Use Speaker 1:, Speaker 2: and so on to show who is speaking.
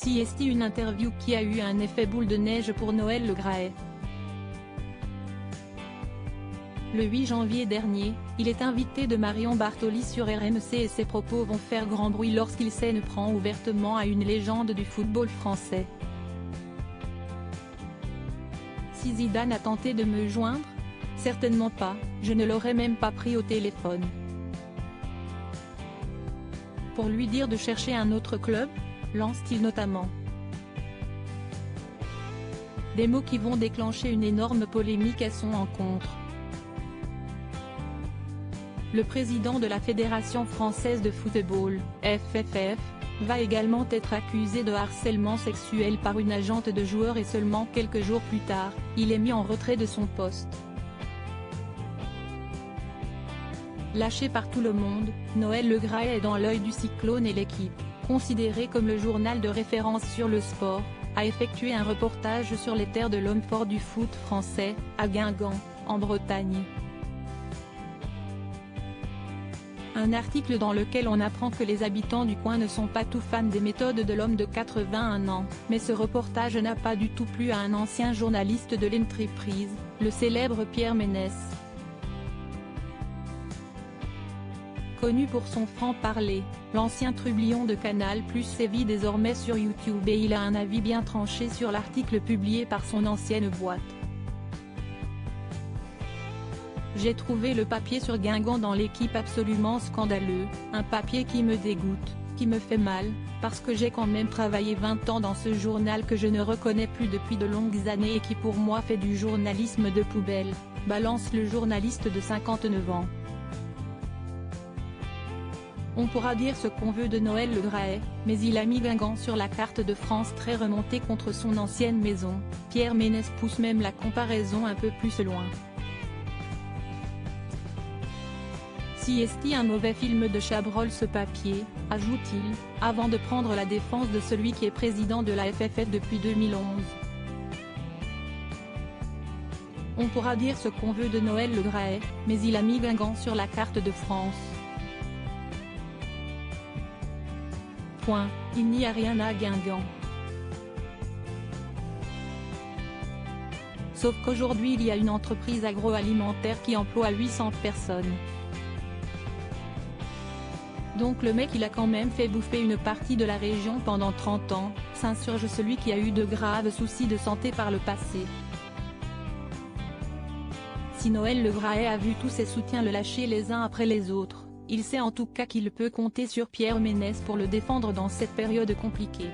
Speaker 1: CST, une interview qui a eu un effet boule de neige pour Noël Le Graët. Le 8 janvier dernier, il est invité de Marion Bartoli sur RMC et ses propos vont faire grand bruit lorsqu'il s'en prend ouvertement à une légende du football français. Si Zidane a tenté de me joindre? Certainement pas, je ne l'aurais même pas pris au téléphone. Pour lui dire de chercher un autre club? Lance-t-il notamment. Des mots qui vont déclencher une énorme polémique à son encontre. Le président de la Fédération française de football, FFF, va également être accusé de harcèlement sexuel par une agente de joueurs et seulement quelques jours plus tard, il est mis en retrait de son poste. Lâché par tout le monde, Noël Le Graët est dans l'œil du cyclone et l'équipe, considéré comme le journal de référence sur le sport, a effectué un reportage sur les terres de l'homme fort du foot français, à Guingamp, en Bretagne. Un article dans lequel on apprend que les habitants du coin ne sont pas tout fans des méthodes de l'homme de 81 ans, mais ce reportage n'a pas du tout plu à un ancien journaliste de l'entreprise, le célèbre Pierre Ménès. Connu pour son franc-parler, l'ancien trublion de Canal+ sévit désormais sur YouTube et il a un avis bien tranché sur l'article publié par son ancienne boîte. J'ai trouvé le papier sur Guingamp dans l'équipe absolument scandaleux, un papier qui me dégoûte, qui me fait mal, parce que j'ai quand même travaillé 20 ans dans ce journal que je ne reconnais plus depuis de longues années et qui pour moi fait du journalisme de poubelle, balance le journaliste de 59 ans. On pourra dire ce qu'on veut de Noël Le Graët, mais il a mis Guingamp sur la carte de France très remontée contre son ancienne maison. Pierre Ménès pousse même la comparaison un peu plus loin. CST, un mauvais film de Chabrol ce papier, ajoute-t-il, avant de prendre la défense de celui qui est président de la FFF depuis 2011. On pourra dire ce qu'on veut de Noël Le Graët, mais il a mis Guingamp sur la carte de France. Point, il n'y a rien à Guingamp. Sauf qu'aujourd'hui il y a une entreprise agroalimentaire qui emploie 800 personnes. Donc le mec il a quand même fait bouffer une partie de la région pendant 30 ans, s'insurge celui qui a eu de graves soucis de santé par le passé. Si Noël Le Graët a vu tous ses soutiens le lâcher les uns après les autres, il sait en tout cas qu'il peut compter sur Pierre Ménès pour le défendre dans cette période compliquée.